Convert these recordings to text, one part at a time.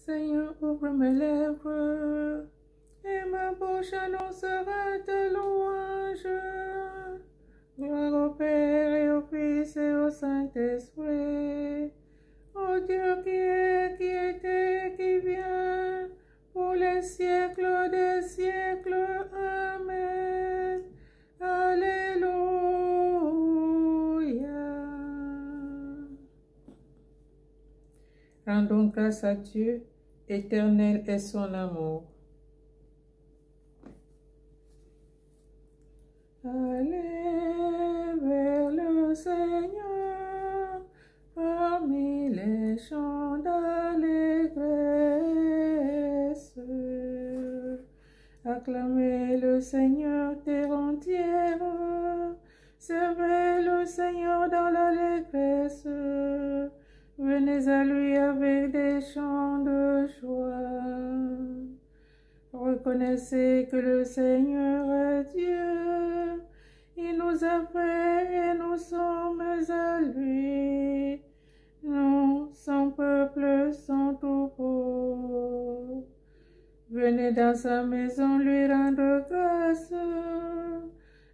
Seigneur, ouvre mes lèvres, et ma bouche annoncera ta louange. Gloire au Père et au Fils et au Saint-Esprit, au Dieu qui est, qui était, qui vient, pour les siècles des siècles. Amen. Alléluia. Rendons grâce à Dieu, éternel est son amour. Allez vers le Seigneur, parmi les chants d'allégresse. Acclamez le Seigneur terre entière, servez le Seigneur dans l'allégresse. Venez à lui avec des chants de joie. Reconnaissez que le Seigneur est Dieu. Il nous a fait et nous sommes à lui. Nous, son peuple, son troupeau. Venez dans sa maison lui rendre grâce.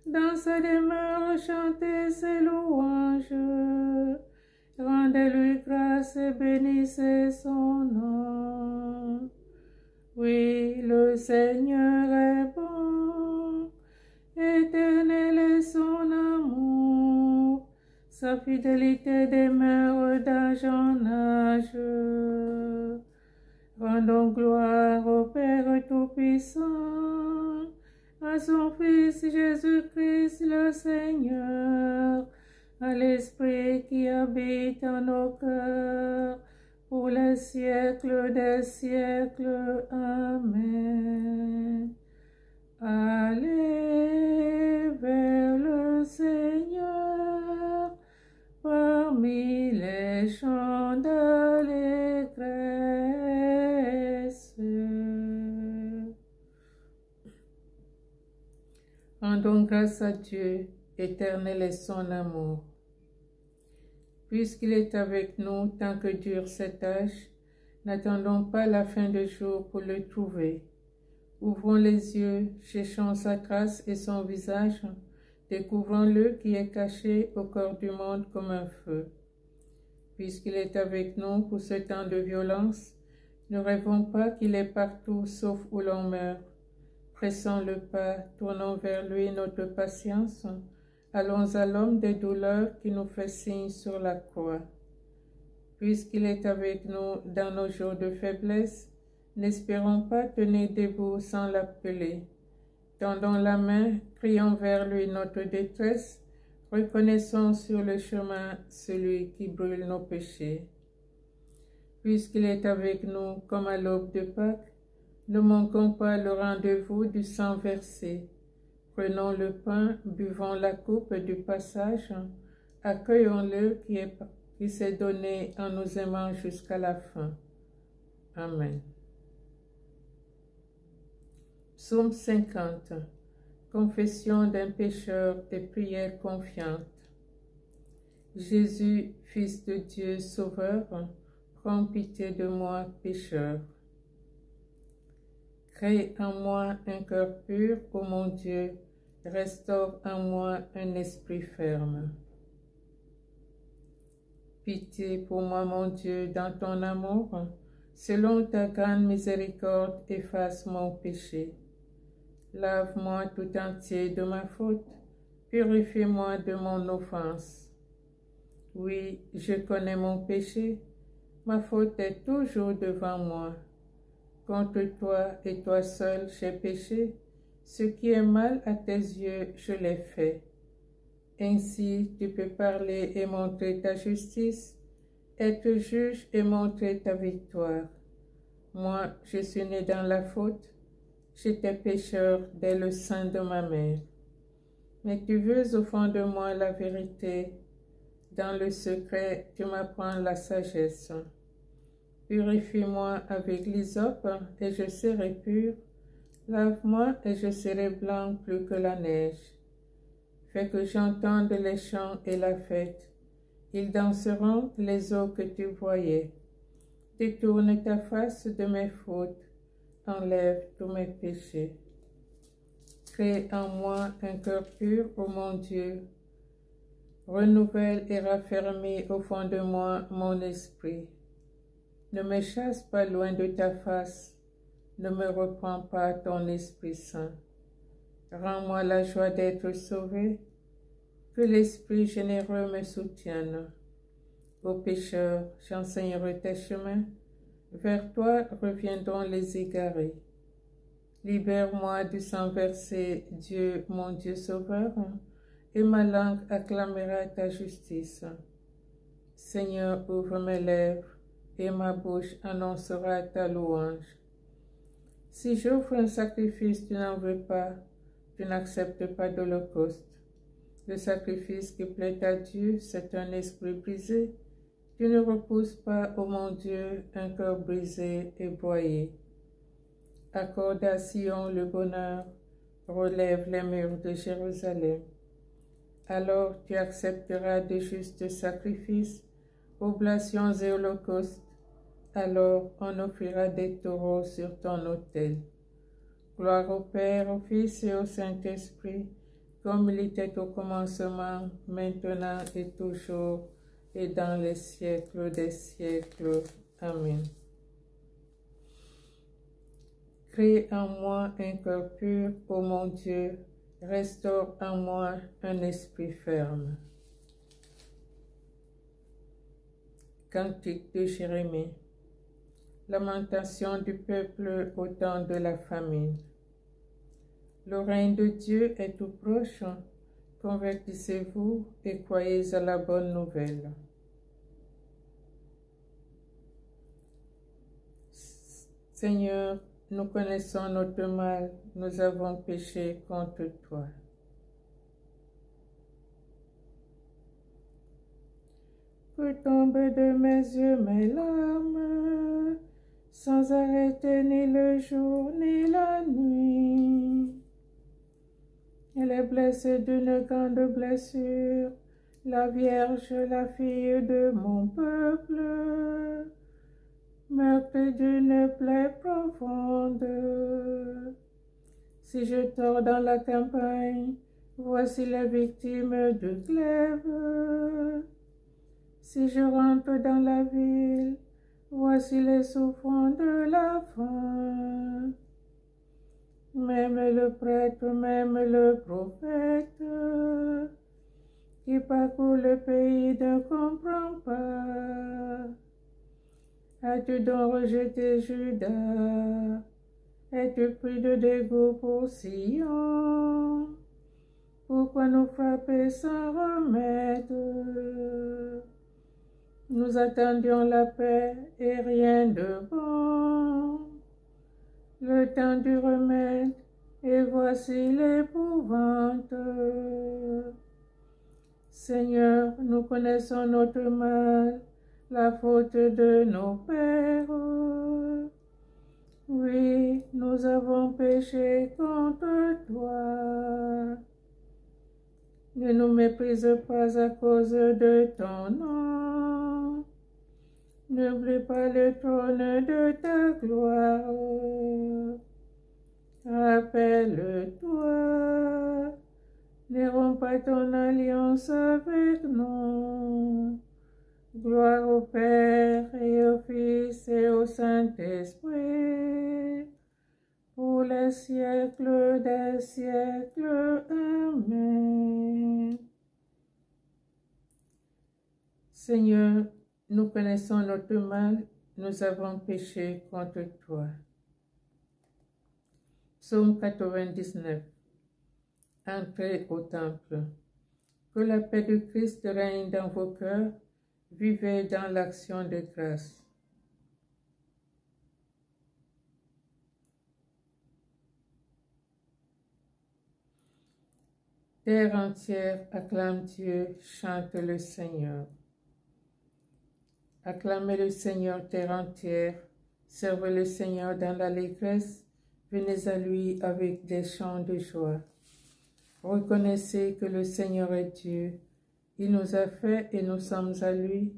Dans sa demeure chantez ses louanges. Rendez-lui grâce et bénissez son nom. Oui, le Seigneur est bon, éternel est son amour, sa fidélité demeure d'âge en âge. Rendons gloire au Père Tout-Puissant, à son Fils Jésus-Christ le Seigneur, à l'Esprit qui habite en nos cœurs, pour les siècles des siècles. Amen. Allez vers le Seigneur, parmi les chants d'allégresse. Rendons grâce à Dieu, éternel est son amour. Puisqu'il est avec nous tant que dure cet âge, n'attendons pas la fin des jours pour le trouver. Ouvrons les yeux, cherchons sa trace et son visage, découvrons-le qui est caché au cœur du monde comme un feu. Puisqu'il est avec nous pour ce temps de violence, ne rêvons pas qu'il est partout sauf où l'on meurt. Pressons le pas, tournons vers lui notre patience, allons à l'homme des douleurs qui nous fait signe sur la croix. Puisqu'il est avec nous dans nos jours de faiblesse, n'espérons pas tenir debout sans l'appeler. Tendons la main, crions vers lui notre détresse, reconnaissons sur le chemin celui qui brûle nos péchés. Puisqu'il est avec nous comme à l'aube de Pâques, ne manquons pas le rendez-vous du sang versé. Prenons le pain, buvons la coupe du passage, accueillons-le qui s'est donné en nous aimant jusqu'à la fin. Amen. Psaume 50. Confession d'un pécheur et prière confiante. Jésus, Fils de Dieu Sauveur, prends pitié de moi, pécheur. Crée en moi un cœur pur, ô mon Dieu, restaure en moi un esprit ferme. Pitié pour moi, mon Dieu, dans ton amour, selon ta grande miséricorde, efface mon péché. Lave-moi tout entier de ma faute, purifie-moi de mon offense. Oui, je connais mon péché, ma faute est toujours devant moi. Contre toi et toi seul j'ai péché, ce qui est mal à tes yeux, je l'ai fait. Ainsi tu peux parler et montrer ta justice, être juge et montrer ta victoire. Moi, je suis né dans la faute, j'étais pécheur dès le sein de ma mère. Mais tu veux au fond de moi la vérité, dans le secret tu m'apprends la sagesse. Purifie-moi avec l'hysope et je serai pur, lave-moi et je serai blanc plus que la neige. Fais que j'entende les chants et la fête, ils danseront les eaux que tu voyais. Détourne ta face de mes fautes, enlève tous mes péchés. Crée en moi un cœur pur, ô mon Dieu. Renouvelle et raffermis au fond de moi mon esprit. Ne me chasse pas loin de ta face, ne me reprends pas ton Esprit Saint. Rends-moi la joie d'être sauvé, que l'Esprit généreux me soutienne. Ô pécheurs, j'enseignerai tes chemins, vers toi reviendront les égarés. Libère-moi du sang versé, Dieu, mon Dieu sauveur, et ma langue acclamera ta justice. Seigneur, ouvre mes lèvres, et ma bouche annoncera ta louange. Si j'offre un sacrifice, tu n'en veux pas, tu n'acceptes pas d'holocauste. Le sacrifice qui plaît à Dieu, c'est un esprit brisé. Tu ne repousses pas, ô mon Dieu, un cœur brisé et broyé. Accorde à Sion le bonheur, relève les murs de Jérusalem. Alors tu accepteras de justes sacrifices, oblations et holocaustes. Alors on offrira des taureaux sur ton autel. Gloire au Père, au Fils et au Saint-Esprit, comme il était au commencement, maintenant et toujours, et dans les siècles des siècles. Amen. Crée en moi un cœur pur, ô mon Dieu, restaure en moi un esprit ferme. Cantique de Jérémie. Lamentation du peuple au temps de la famine. Le règne de Dieu est tout proche, convertissez-vous et croyez à la bonne nouvelle. Seigneur, nous connaissons notre mal, nous avons péché contre toi. Que tombent de mes yeux mes larmes, sans arrêter ni le jour ni la nuit. Elle est blessée d'une grande blessure, la Vierge, la fille de mon peuple, meurtrie d'une plaie profonde. Si je tords dans la campagne, voici les victimes du glaive. Si je rentre dans la ville, voici les souffrants de la faim. Même le prêtre, même le prophète, qui parcourt le pays ne comprend pas. As-tu donc rejeté Judas? Es-tu pris de dégoût pour Sion? Pourquoi nous frapper sans remède? Nous attendions la paix et rien de bon. Le temps du remède, et voici l'épouvante. Seigneur, nous connaissons notre mal, la faute de nos pères. Oui, nous avons péché contre toi. Ne nous méprise pas à cause de ton nom. N'oublie pas le trône de ta gloire. Rappelle-toi, ne romps pas ton alliance avec nous. Gloire au Père et au Fils et au Saint-Esprit, pour les siècles des siècles. Amen. Seigneur, nous connaissons notre mal, nous avons péché contre toi. Psaume 99. Entrez au temple. Que la paix de Christ règne dans vos cœurs, vivez dans l'action de grâce. Terre entière, acclame Dieu, chante le Seigneur. Acclamez le Seigneur, terre entière, servez le Seigneur dans l'allégresse, venez à lui avec des chants de joie. Reconnaissez que le Seigneur est Dieu, il nous a fait et nous sommes à lui.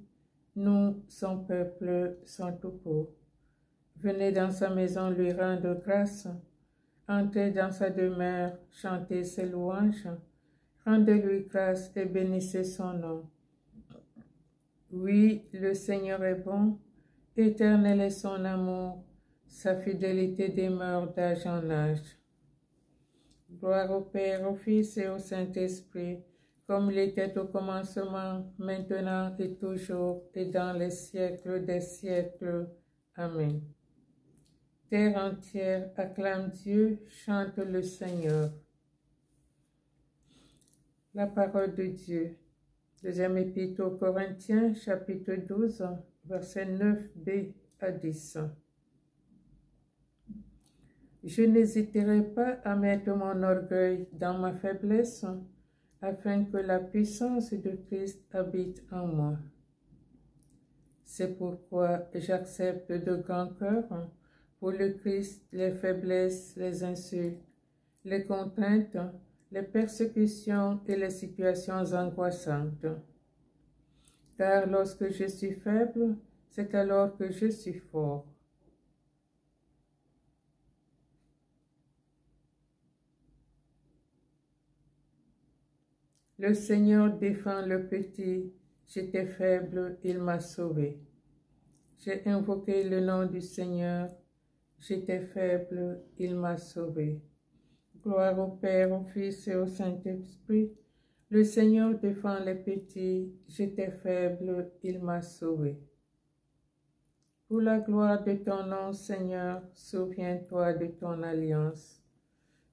nous, son peuple, son troupeau. Venez dans sa maison lui rendre grâce, entrez dans sa demeure, chantez ses louanges, rendez-lui grâce et bénissez son nom. Oui, le Seigneur est bon, éternel est son amour, sa fidélité demeure d'âge en âge. Gloire au Père, au Fils et au Saint-Esprit, comme il était au commencement, maintenant et toujours, et dans les siècles des siècles. Amen. Terre entière acclame Dieu, chante le Seigneur. La parole de Dieu. Deuxième épître aux Corinthiens, chapitre 12, versets 9b à 10. Je n'hésiterai pas à mettre mon orgueil dans ma faiblesse, afin que la puissance de Christ habite en moi. C'est pourquoi j'accepte de grand cœur pour le Christ les faiblesses, les insultes, les contraintes, les persécutions et les situations angoissantes. Car lorsque je suis faible, c'est alors que je suis fort. Le Seigneur défend le petit. J'étais faible, il m'a sauvé. J'ai invoqué le nom du Seigneur. J'étais faible, il m'a sauvé. Gloire au Père, au Fils et au Saint-Esprit. Le Seigneur défend les petits. J'étais faible, il m'a sauvé. Pour la gloire de ton nom, Seigneur, souviens-toi de ton alliance.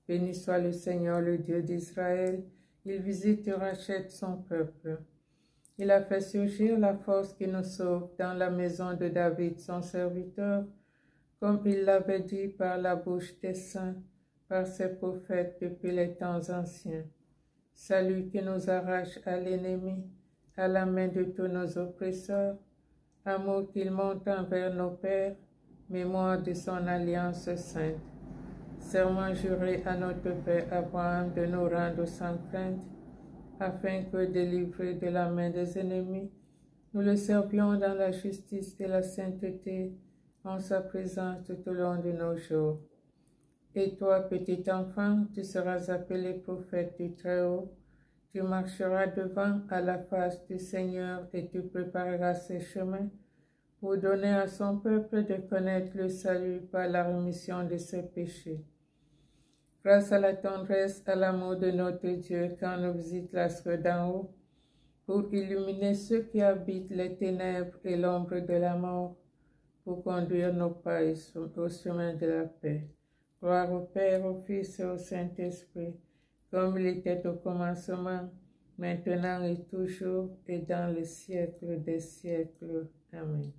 Béni soit le Seigneur, le Dieu d'Israël. Il visite et rachète son peuple. Il a fait surgir la force qui nous sauve dans la maison de David, son serviteur, comme il l'avait dit par la bouche des saints, par ses prophètes depuis les temps anciens. Salut qui nous arrache à l'ennemi, à la main de tous nos oppresseurs, amour qu'il monte envers nos pères, mémoire de son alliance sainte. Serment juré à notre Père Abraham de nous rendre sans crainte, afin que, délivrés de la main des ennemis, nous le servions dans la justice et la sainteté, en sa présence tout au long de nos jours. Et toi, petit enfant, tu seras appelé prophète du Très-Haut, tu marcheras devant à la face du Seigneur et tu prépareras ses chemins pour donner à son peuple de connaître le salut par la rémission de ses péchés. Grâce à la tendresse, à l'amour de notre Dieu, quand nous visite l'astre d'en haut, pour illuminer ceux qui habitent les ténèbres et l'ombre de la mort, pour conduire nos pas au chemin de la paix. Gloire au Père, au Fils et au Saint-Esprit, comme il était au commencement, maintenant et toujours, et dans les siècles des siècles. Amen.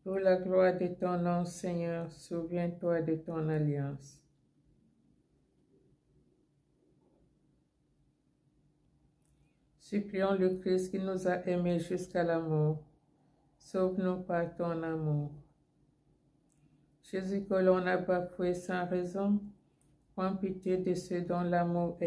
Pour la gloire de ton nom, Seigneur, souviens-toi de ton alliance. Supplions le Christ qui nous a aimés jusqu'à la mort. Sauve-nous par ton amour. Jésus que l'on n'a pas foué sans raison, prends pitié de ceux dont l'amour est